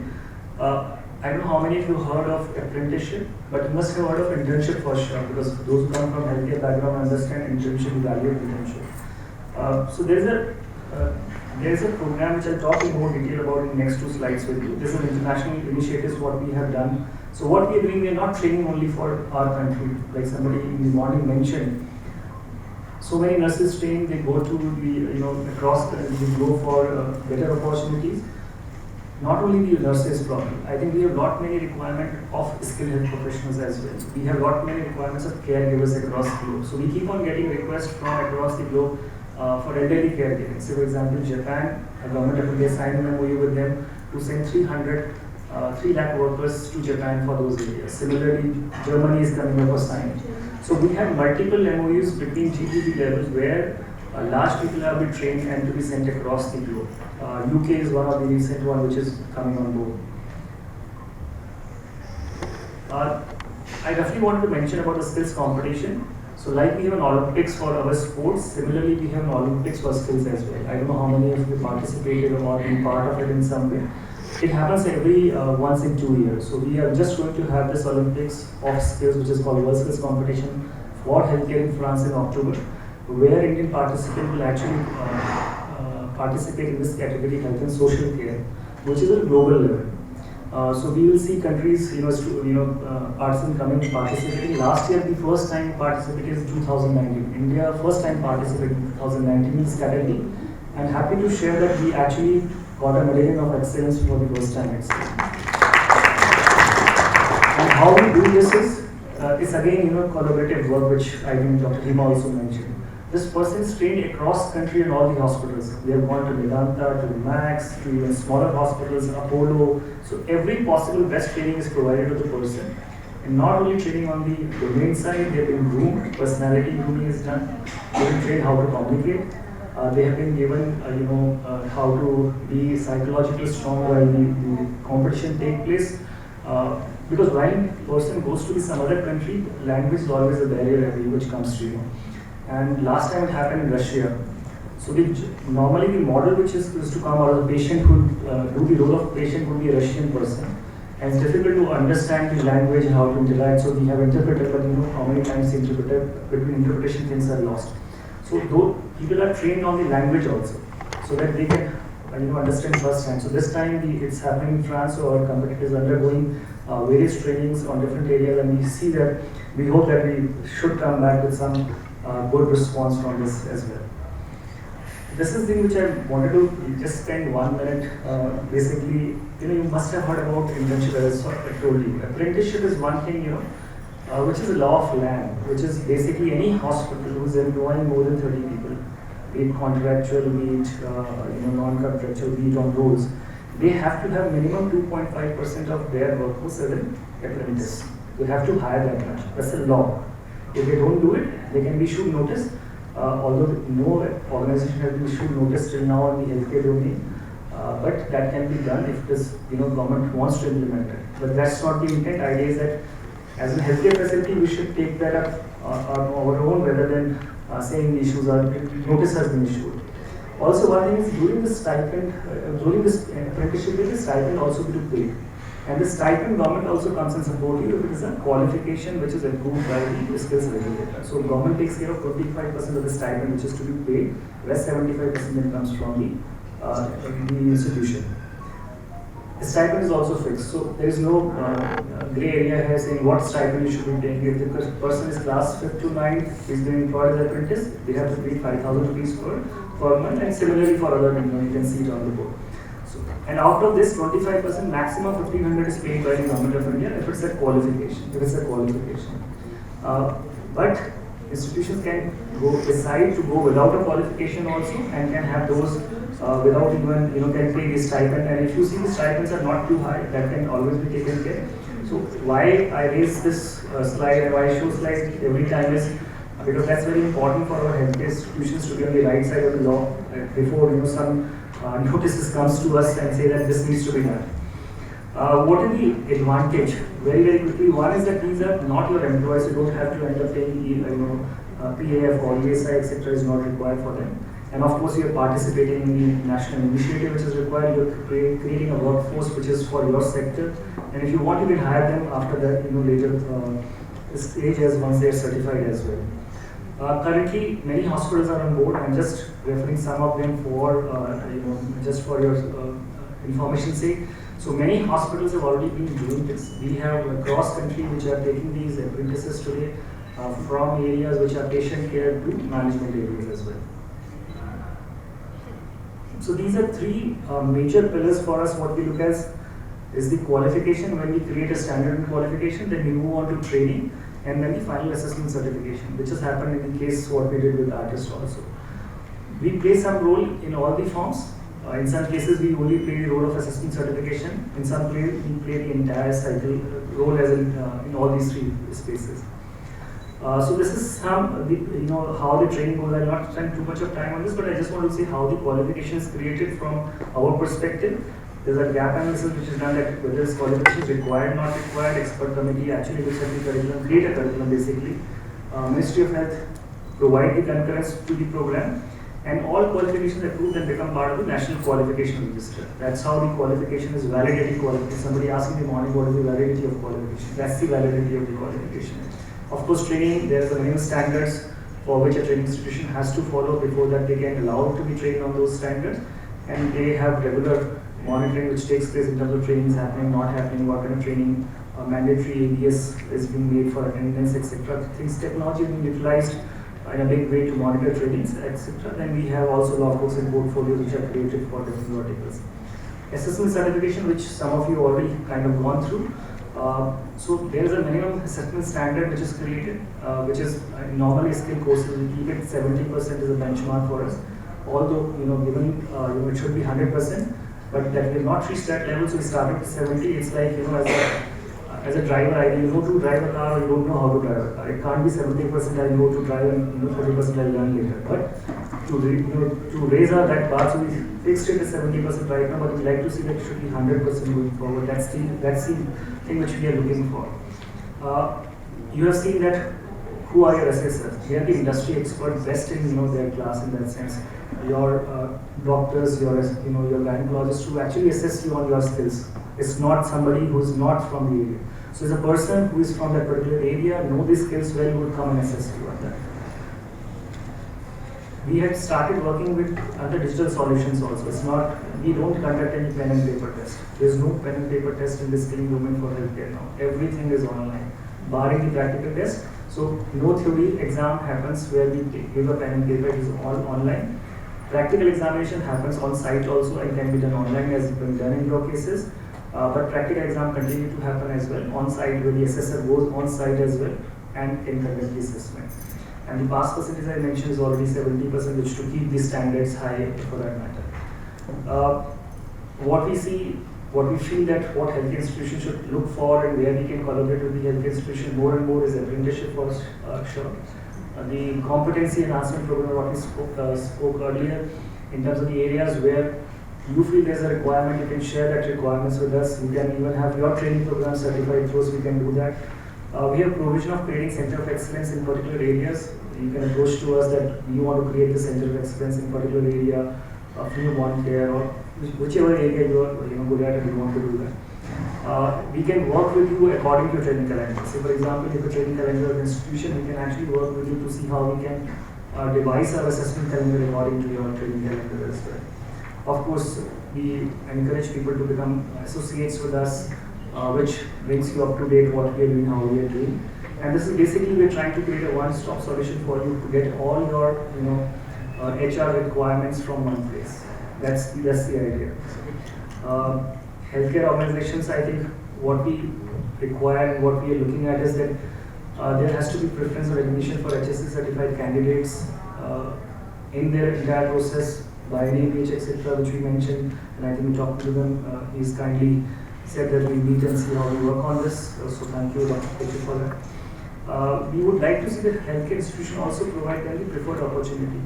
I don't know how many of you heard of apprenticeship, but you must have heard of internship for sure, because those who come from healthcare background understand internship, value of internship. So there is a There is a program which I'll talk in more detail about in the next 2 slides with you. This is an international initiative what we have done. So what we are doing, we are not training only for our country, like somebody in the morning mentioned. So many nurses train, they go to the across the globe for better opportunities. Not only the nurses problem, I think we have lot many requirement of skilled health professionals as well. We have lot many requirements of caregivers across the globe. So we keep on getting requests from across the globe for elderly caregiving. So for example, Japan, the government of India signed an MOU with them to send 3 lakh workers to Japan for those areas. Similarly, Germany is coming up for signing. So we have multiple MOUs between GTP levels where large people have been trained and to be sent across the globe. UK is one of the recent one which is coming on board. I roughly wanted to mention about the skills competition. So like we have an Olympics for our sports, similarly we have an Olympics for skills as well. I don't know how many of you participated or been part of it in some way. It happens every once in 2 years. So we are just going to have this Olympics of skills which is called World Skills Competition for healthcare in France in October, where Indian participants will actually participate in this category, health and social care, which is at a global level. So we will see countries, participants coming participating. Last year, the first time participated is 2019. India first time participated in 2019 in this category. I'm happy to share that we actually got a medal of excellence for the first time itself. And how we do this is, it's again collaborative work, which I think Dr. Hima also mentioned. This person is trained across country in all the hospitals. They have gone to Vedanta, to Max, to even smaller hospitals, Apollo. So every possible best training is provided to the person. And not only training on the domain side, they have been groomed, personality grooming is done. They have been trained how to communicate. They have been given, how to be psychologically strong while the competition take place. Because while a person goes to some other country, language is always a barrier which comes to you. And last time it happened in Russia. So normally the model which is to come out of the patient who do the role of patient would be a Russian person. And it's difficult to understand the language and how to interact. So we have interpreted, but how many times between interpretation things are lost. So those people are trained on the language also, so that they can understand firsthand. So this time it's happening in France, so our competitors are undergoing various trainings on different areas, and we see that we hope that we should come back with some good response from this as well. This is the thing which I wanted to just spend 1 minute. Basically, you must have heard about internship, as I told you. Apprenticeship is one thing, which is a law of land, which is basically any hospital who is employing more than 30 people, be it contractual, be it non-contractual, be it on roles, they have to have minimum 2.5% of their workforce as an apprentice. They have to hire that much. That's the law. If they don't do it, they can be issued notice. Although no organization has been issued notice till now in the healthcare domain, but that can be done if this government wants to implement it. But that's not the intent. Idea is that as a healthcare facility, we should take that up on our own rather than saying the issues are notice has been issued. Also, one thing is during this stipend, during this apprenticeship, the stipend also be paid. And the stipend government also comes and support you if it is a qualification which is approved by the skills regulator. So government takes care of 25% of the stipend which is to be paid, rest 75% then comes from the institution. The stipend is also fixed, so there is no grey area here saying what stipend you should be paying. If the person is class 5 to 9, is being employed as apprentice, they have to pay 5,000 rupees per month, and similarly for other people, you can see it on the board. And out of this 25%, maximum 1,500 is paid by the government of India if it's a qualification. But institutions can decide to go without a qualification also, and can have those without even can pay the stipend. And if you see the stipends are not too high, that can always be taken care. So why I raise this slide and why I show slide every time is because that's very important for our healthcare institutions to be on the right side of the law before some notices comes to us and say that this needs to be done. What is the advantage? Very, very quickly, one is that these are not your employees. You don't have to end up paying PAF or ESI, etc. is not required for them. And of course, you are participating in the national initiative which is required. You are creating a workforce which is for your sector. And if you want, you can hire them after that, later stage as once they are certified as well. Currently, many hospitals are on board. I'm just referring some of them for, just for your information's sake. So many hospitals have already been doing this. We have across country which are taking these apprentices today from areas which are patient care to management areas as well. So these are three major pillars for us. What we look at is the qualification. When we create a standard in qualification, then we move on to training, and then the final assessment certification, which has happened in the case what we did with artists also. We play some role in all the forms. In some cases, we only play the role of assessment certification. In some cases, we play the entire cycle role as in all these three spaces. So this is some, how the training goes. I will not spend too much of time on this, but I just want to say how the qualification is created from our perspective. There's a gap analysis which is done that whether this qualification is required, not required. Expert committee actually looks at the curriculum, create a curriculum basically. Ministry of Health provide the concurrence to the program, and all qualifications approved and become part of the National Qualification Register. That's how the qualification is validated qualification. Somebody asked me in the morning what is the validity of qualification. That's the validity of the qualification. Of course, training, there are minimum standards for which a training institution has to follow. Before that, they can allow to be trained on those standards, and they have regular monitoring which takes place in terms of trainings happening, not happening, what kind of training, mandatory ABS is being made for attendance, etc. Things, technology being utilized in a big way to monitor trainings, etc. Then we have also logbooks and portfolios which are created for different verticals. Assessment certification, which some of you already kind of gone through. So there is a minimum assessment standard which is created, which is normally skill courses. We keep it 70% as a benchmark for us. Although given it should be 100%, but that we have not reached that level, so we started with 70. It's like as a driver, either you know to drive a car or you don't know how to drive a car. It can't be 70% I know to drive and 30% I'll learn later. But to raise that bar, so we fixed it at 70% right now, but we'd like to see that it should be 100% going forward. That's the thing which we are looking for. You have seen that who are your assessors? They are the industry experts, best in their class in that sense. Your doctors, your gynecologists who actually assess you on your skills. It's not somebody who's not from the area. So it's a person who is from that particular area, know the skills well, would come and assess you on that. We had started working with other digital solutions also. It's not, we don't conduct any pen and paper test. There's no pen and paper test in the skilling domain for healthcare now. Everything is online, barring the practical test. So no theory exam happens where we give a pen and paper, it is all online. Practical examination happens on site also and can be done online as been done in your cases. But practical exam continue to happen as well on site, where the assessor goes on site as well and can conduct the assessment. And the pass percentage I mentioned is already 70%, which to keep the standards high for that matter. What we feel that what healthcare institutions should look for and where we can collaborate with the healthcare institution more and more is apprenticeship for sure. The competency enhancement program, what we spoke earlier, in terms of the areas where you feel there's a requirement, you can share that requirements with us. You can even have your training program certified through us, we can do that. We have provision of creating center of excellence in particular areas. You can approach to us that you want to create the center of excellence in particular area of newborn care or whichever area you are good at and you want to do that. We can work with you according to your training calendar. So for example, if a training calendar of an institution, we can actually work with you to see how we can devise our assessment calendar according to your training calendar as well. Of course, we encourage people to become associates with us, which brings you up to date what we are doing, how we are doing. And this is basically we're trying to create a one-stop solution for you to get all your HR requirements from one place. That's the idea. Healthcare organizations, I think what we require and what we are looking at is that there has to be preference or recognition for HSC certified candidates in their entire process by NABH, etc., which we mentioned, and I think we talked to them. He's kindly said that we meet and see how we work on this. So thank you, Dr. Ketchum, for that. We would like to see that healthcare institution also provide them the preferred opportunity.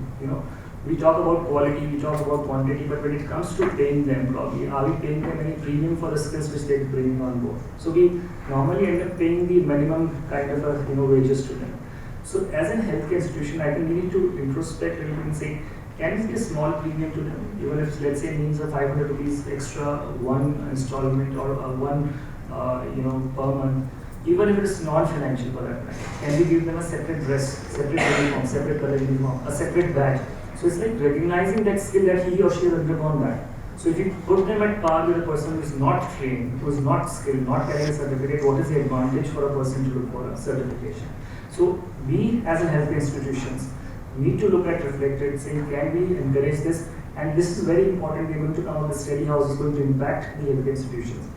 We talk about quality, we talk about quantity, but when it comes to paying them, probably are we paying them any premium for the skills which they bring on board? So we normally end up paying the minimum kind of wages to them. So as a healthcare institution, I think we need to introspect a little bit and say, can we get a small premium to them, even if let's say it means a 500 rupees extra one installment or one per month. even if it is non-financial for that matter. Can we give them a separate dress, separate uniform, separate color uniform, a separate badge? So it's like recognizing that skill that he or she has undergone that. So if you put them at par with a person who is not trained, who is not skilled, not carrying a certificate, what is the advantage for a person to look for a certification? So we as a healthcare institutions need to look at reflected, saying can we encourage this? And this is very important. We're going to come up with a study how it's going to impact the healthcare institutions.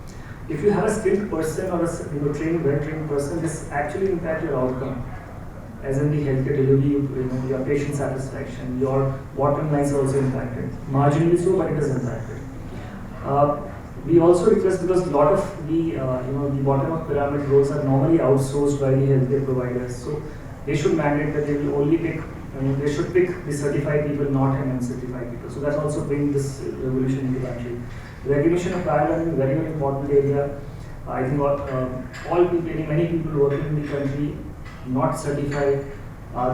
If you have a skilled person or a trained, well-trained person, this actually impacts your outcome. As in the healthcare delivery, your patient satisfaction, your bottom line is also impacted. Marginally so, but it is impacted. We also request, because a lot of the the bottom of pyramid roles are normally outsourced by the healthcare providers, so they should mandate that they will only pick. They should pick the certified people, not uncertified people. So that's also bringing this revolution into the country. Recognition of prior learning, very, very important area. I think all people, many people working in the country, not certified.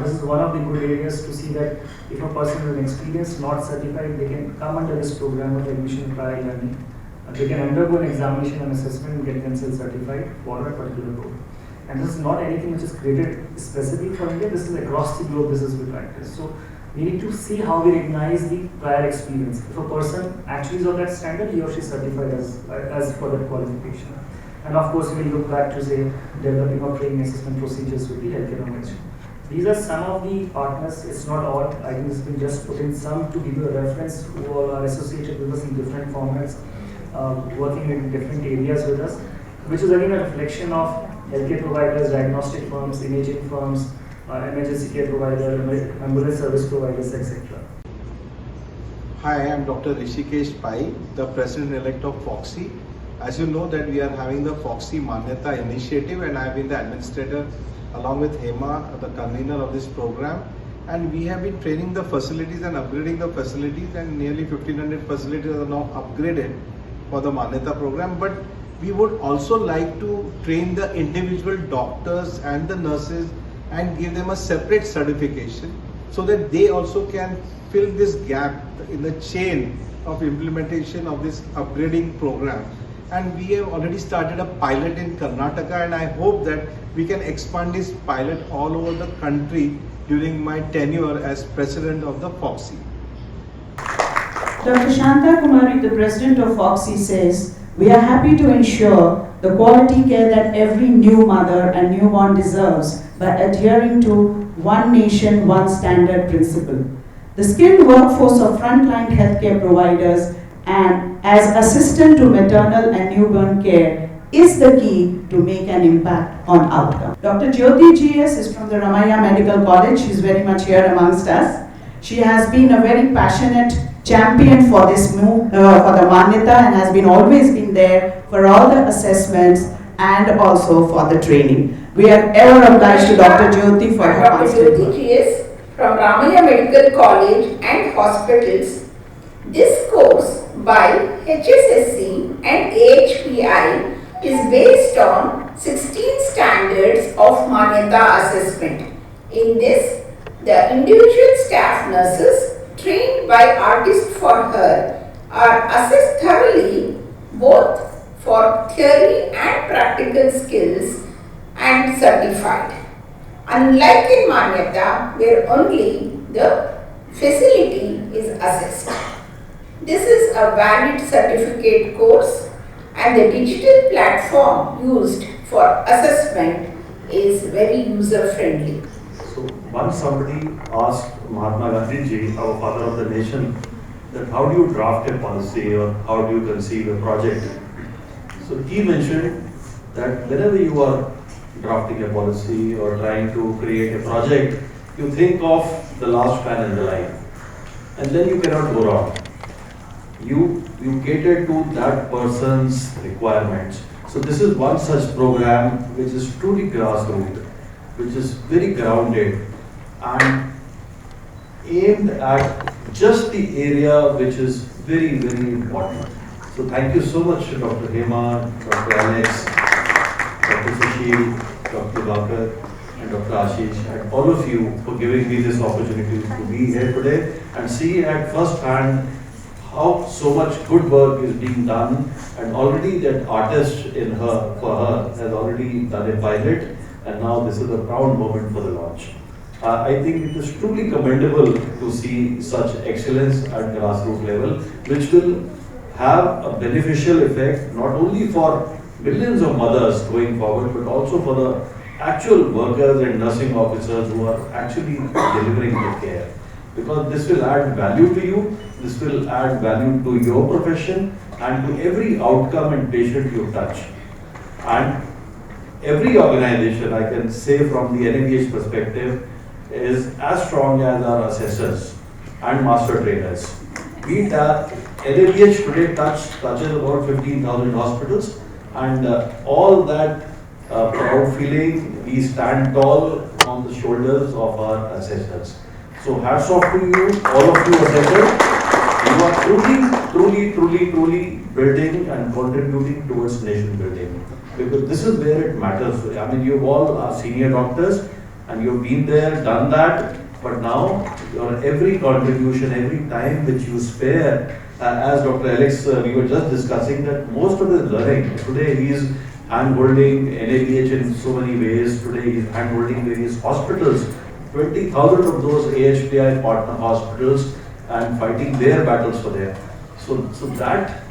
This is one of the good areas to see that if a person is an experienced, not certified, they can come under this program of recognition of prior learning. They can undergo an examination and assessment and get themselves certified for a particular role. And this is not anything which is created specifically for India, this is across the globe, this is the practice. So we need to see how we recognize the prior experience. If a person actually is of that standard, he or she is certified as for that qualification. And of course, we will look back to say developing of training assessment procedures with the healthcare organization. These are some of the partners, it's not all. I think it's been just put in some to give you a reference who all are associated with us in different formats, working in different areas with us, which is again a reflection of healthcare providers, diagnostic firms, imaging firms, emergency care providers, ambulance service providers, etc. Hi, I am Dr. Rishikesh Pai, the President-elect of FOXY. As you know that we are having the FOXY Manyata initiative, and I have been the administrator along with Hema, the convener of this program. And we have been training the facilities and upgrading the facilities, and nearly 1500 facilities are now upgraded for the Manyata program. But we would also like to train the individual doctors and the nurses and give them a separate certification so that they also can fill this gap in the chain of implementation of this upgrading program. And we have already started a pilot in Karnataka, and I hope that we can expand this pilot all over the country during my tenure as president of the FOXY. Dr. Shanta Kumari, the president of FOXY, says, "We are happy to ensure the quality care that every new mother and newborn deserves by adhering to one nation, one standard principle. The skilled workforce of frontline healthcare providers and as assistant to maternal and newborn care is the key to make an impact on outcome." Dr. Jyoti GS is from the Ramaiah Medical College. She is very much here amongst us. She has been a very passionate champion for this move, for the Manyata, and has been always been there for all the assessments and also for the training. We are ever obliged to Dr. Jyoti for her constant work. Dr. Jyoti GS from Ramaiah Medical College and Hospitals. This course by HSSC and AHPI is based on 16 standards of Manyata assessment. In this, the individual staff nurses trained by artists for her are assessed thoroughly both for theory and practical skills and certified. Unlike in Manyata, where only the facility is assessed. This is a valid certificate course, and the digital platform used for assessment is very user-friendly. So once somebody asked Mahatma Gandhi ji, our father of the nation, that how do you draft a policy or how do you conceive a project? So he mentioned that whenever you are drafting a policy or trying to create a project, you think of the last fan in the line, and then you cannot go wrong. You cater to that person's requirements. So this is one such program which is truly grassroots, which is very grounded and aimed at just the area which is very, very important. So thank you so much to Dr. Hema, Dr. Alex, Dr. Sushil, Dr. Bakar, and Dr. Ashish, and all of you for giving me this opportunity to be here today and see at first hand how so much good work is being done, and already that artist in her, for her, has already done a pilot, and now this is a proud moment for the launch. I think it is truly commendable to see such excellence at grassroots level, which will have a beneficial effect not only for millions of mothers going forward, but also for the actual workers and nursing officers who are actually delivering the care. Because this will add value to you, this will add value to your profession and to every outcome and patient you touch. And every organization, I can say from the NABH perspective, is as strong as our assessors and master trainers. We NABH today touches about 15,000 hospitals, and all that proud feeling, we stand tall on the shoulders of our assessors. So hats off to you, all of you assessors. You are truly building and contributing towards nation building. Because this is where it matters. I mean, you all are senior doctors and you've been there, done that, but now your every contribution, every time which you spare, as Dr. Alex, we were just discussing that most of the learning, today he is hand-holding NABH in so many ways, today he is hand-holding various hospitals, 20,000 of those AHPI partner hospitals, and fighting their battles for them. So that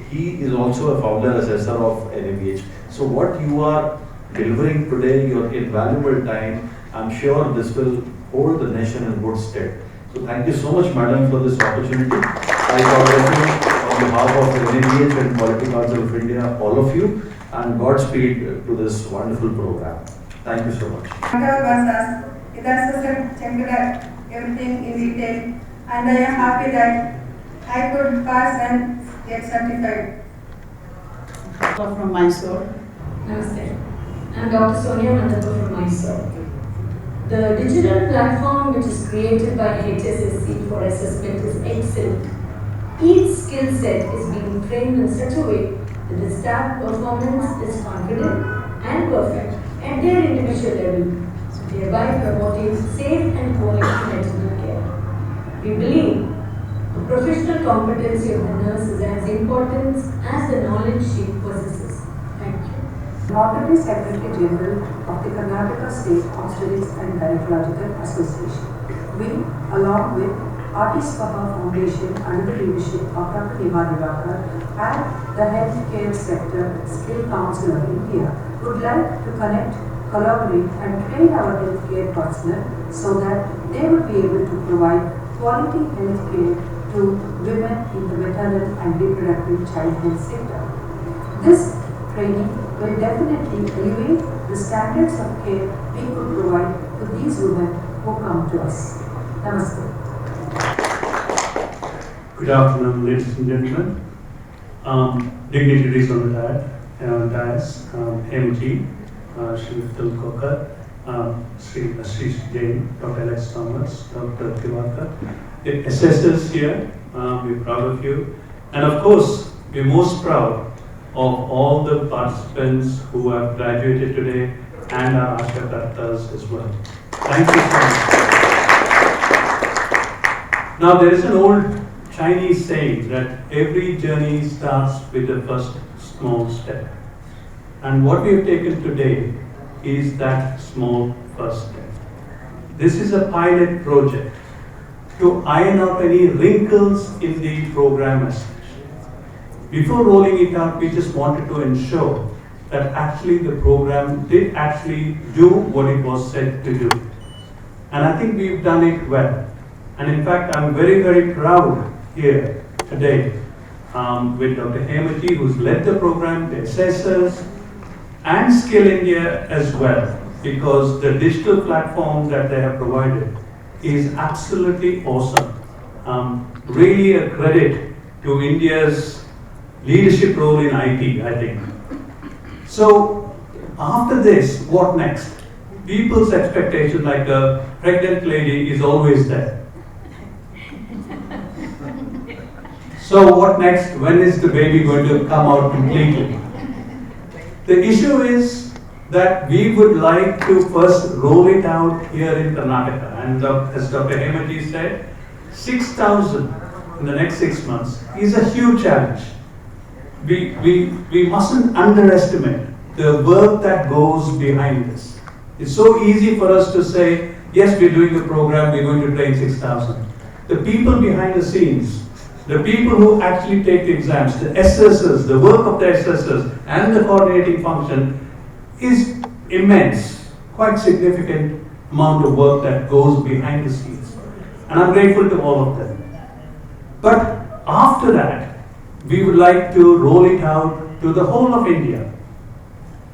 he is also a founder assessor of NABH. So what you are delivering today, your invaluable time, I'm sure this will hold the nation in good stead. So thank you so much, madam, for this opportunity. I congratulate on behalf of NABH and Quality Council of India, all of you, and Godspeed to this wonderful program. Thank you so much. It has checked everything in detail, and I am happy that I could pass and get certified. From Mysore. Namaste. I'm Dr. Sonia Mandapur from Mysore. The digital platform which is created by HSSC for assessment is excellent. Each skill set is being trained in such a way that the staff performance is confident and perfect at their individual level, thereby promoting safe and quality medical care. We believe the professional competency of the nurse is as important as the knowledge she possesses. Thank you. Honorary Secretary General of the Karnataka State Obstetrics and Gynecological Association. We, along with Artist Paha Foundation under the leadership of Dr. Nima Divakar and the Healthcare Sector Skill Council of India, would like to connect, collaborate and train our healthcare personnel so that they will be able to provide quality healthcare to women in the maternal and reproductive child health sector. This training will definitely elevate the standards of care we could provide to these women who come to us. Namaste. Good afternoon, ladies and gentlemen. Dignitaries on the dais, MG, Sri Vital Kokar, Sri Ashish Jain, Dr. Alex Thomas, Dr. Divakar, the assessors here, we're proud of you. And of course, we're most proud of all the participants who have graduated today and our Ashok as well. Thank you so much. Now there is an old Chinese saying that every journey starts with the first small step. And what we have taken today is that small first step. This is a pilot project to iron out any wrinkles in the program as such. Before rolling it out, we just wanted to ensure that actually the program did actually do what it was said to do. And I think we've done it well. And in fact, I'm very, very proud here today with Dr. Hemaji, who's led the program, the assessors, and Skill India as well, because the digital platform that they have provided is absolutely awesome. Really a credit to India's leadership role in IT, I think. So after this, what next? People's expectation, like a pregnant lady, is always there. So what next? When is the baby going to come out completely? The issue is that we would like to first roll it out here in Karnataka. And as Dr. Hemaji said, 6,000 in the next 6 months is a huge challenge. We mustn't underestimate the work that goes behind this. It's so easy for us to say, yes, we're doing a program, we're going to train 6,000. The people behind the scenes, the people who actually take the exams, the assessors, the work of the assessors and the coordinating function is immense, quite significant amount of work that goes behind the scenes. And I'm grateful to all of them. But after that, we would like to roll it out to the whole of India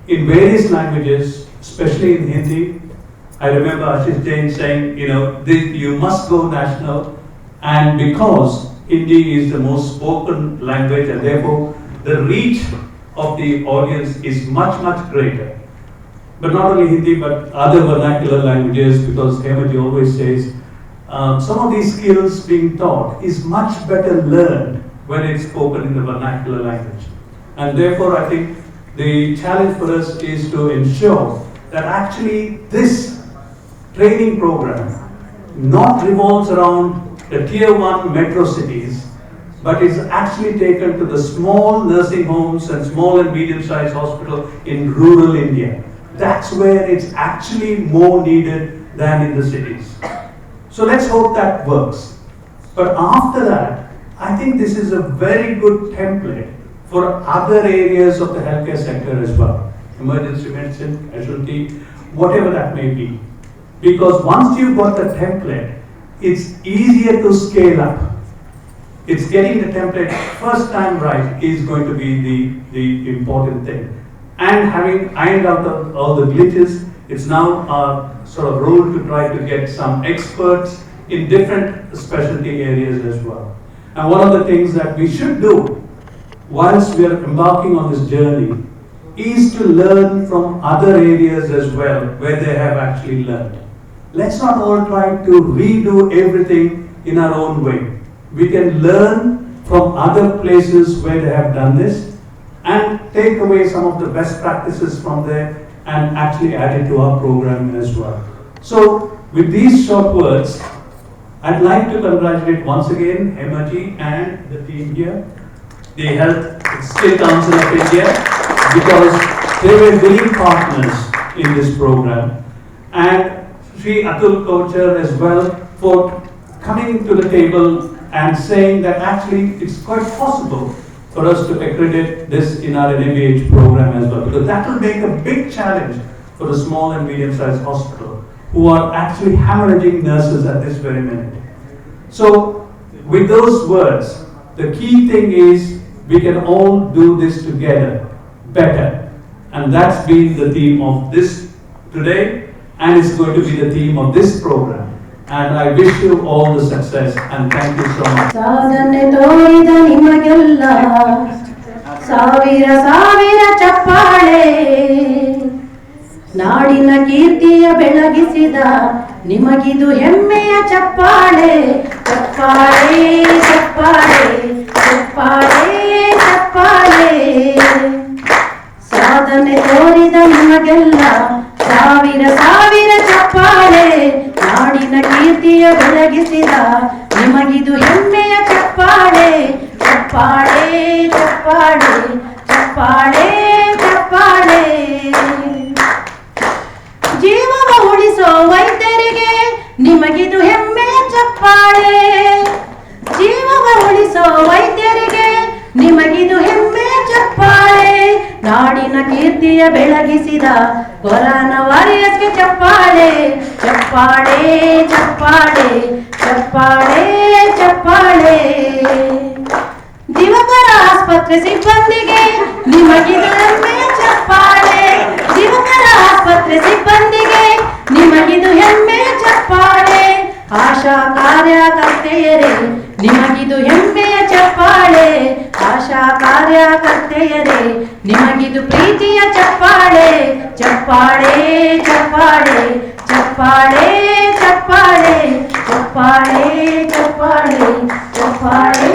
in various languages, especially in Hindi. I remember Ashish Jain saying, you must go national, and because Hindi is the most spoken language and therefore the reach of the audience is much, much greater. But not only Hindi, but other vernacular languages, because Hemaji always says, some of these skills being taught is much better learned when it's spoken in the vernacular language. And therefore, I think the challenge for us is to ensure that actually this training program not revolves around the tier 1 metro cities, but is actually taken to the small nursing homes and small and medium-sized hospitals in rural India. That's where it's actually more needed than in the cities. So let's hope that works. But after that, I think this is a very good template for other areas of the healthcare sector as well. Emergency medicine, casualty, whatever that may be. Because once you've got the template, it's easier to scale up. It's getting the template first time right is going to be the important thing. And having ironed out all the glitches, it's now our sort of role to try to get some experts in different specialty areas as well. And one of the things that we should do whilst we are embarking on this journey is to learn from other areas as well where they have actually learned. Let's not all try to redo everything in our own way. We can learn from other places where they have done this and take away some of the best practices from there and actually add it to our program as well. So with these short words, I'd like to congratulate once again Hemaji and the team here, the Health Skill Council of India, because they were willing partners in this program, and Sri Atul Kochar as well for coming to the table and saying that actually it's quite possible for us to accredit this in our NABH program as well, because that will make a big challenge for the small and medium-sized hospital who are actually hemorrhaging nurses at this very minute. So with those words, the key thing is we can all do this together better, and that's been the theme of this today, and it's going to be the theme of this program. And I wish you all the success, and thank you so much. ಸಾಧನೆ ತೋರಿದ ನಿಮಗೆಲ್ಲ ಸಾವಿರ ಸಾವಿರ ಚಪ್ಪಾಳೆ, ನಾಡಿನ ಕೀರ್ತಿಯ ಬೆಳಗಿಸಿದ ನಿಮಗಿದು ಹೆಮ್ಮೆಯ ಚಪ್ಪಾಳೆ. ಚಪ್ಪಾಳೆ ಚಪ್ಪಾಳೆ ಚಪ್ಪಾಳೆ ಚಪ್ಪಾಳೆ. ಸಾಧನೆ ತೋರಿದ ನಿಮಗೆಲ್ಲ ಸಾವಿರ ಸಾವಿರ ಚಪ್ಪಾಳೆ, ನಾಡಿನ ಕೀರ್ತಿಯ ಬೆಳಗಿಸಿದ ನಿಮಗಿದು ಹೆಮ್ಮೆಯ ಚಪ್ಪಾಳೆ. ಚಪ್ಪಾಳೆ ಚಪ್ಪಾಳೆ ಚಪ್ಪಾಳೆ ಚಪ್ಪಾಳೆ. ಜೀವವ ಉಳಿಸೋ ವೈದ್ಯರಿಗೆ ನಿಮಗಿದು ಹೆಮ್ಮೆಯ ಚಪ್ಪಾಳೆ. ಜೀವವ ಉಳಿಸೋ ವೈದ್ಯರಿಗೆ ನಿಮಗಿದು ಹೆಮ್ಮೆಯ ಚಪ್ಪಾಳೆ. ನಾಡಿನ ಕೀರ್ತಿಯ ಬೆಳಗಿಸಿದ ಕೊರೋನಾ ವಾರಿಯರ್ಸ್ಗೆ ಚಪ್ಪಾಳೆ. ಚಪ್ಪಾಳೆ ಚಪ್ಪಾಳೆ ಚಪ್ಪಾಳೆ ಚಪ್ಪಾಳೆ. ದಿವಕರ ಆಸ್ಪತ್ರೆ ಸಿಬ್ಬಂದಿಗೆ ನಿಮಗಿದು ಹೆಮ್ಮೆಯ ಚಪ್ಪಾಳೆ. ದಿವಕರ ಆಸ್ಪತ್ರೆ ಸಿಬ್ಬಂದಿಗೆ ನಿಮಗಿದು ಹೆಮ್ಮೆಯ ಚಪ್ಪಾಳೆ. ಆಶಾ ಕಾರ್ಯಕರ್ತೆಯರೇ ನಿಮಗಿದು ಹೆಮ್ಮೆಯ ಚಪ್ಪಾಳೆ. ಆಶಾ ಕಾರ್ಯಕರ್ತೆಯರೇ ನಿಮಗಿದು ಪ್ರೀತಿಯ ಚಪ್ಪಾಳೆ. ಚಪ್ಪಾಳೆ ಚಪ್ಪಾಳೆ ಚಪ್ಪಾಳೆ ಚಪ್ಪಾಳೆ ಚಪ್ಪಾಳೆ ಚಪ್ಪಾಳೆ ಚಪ್ಪಾಳೆ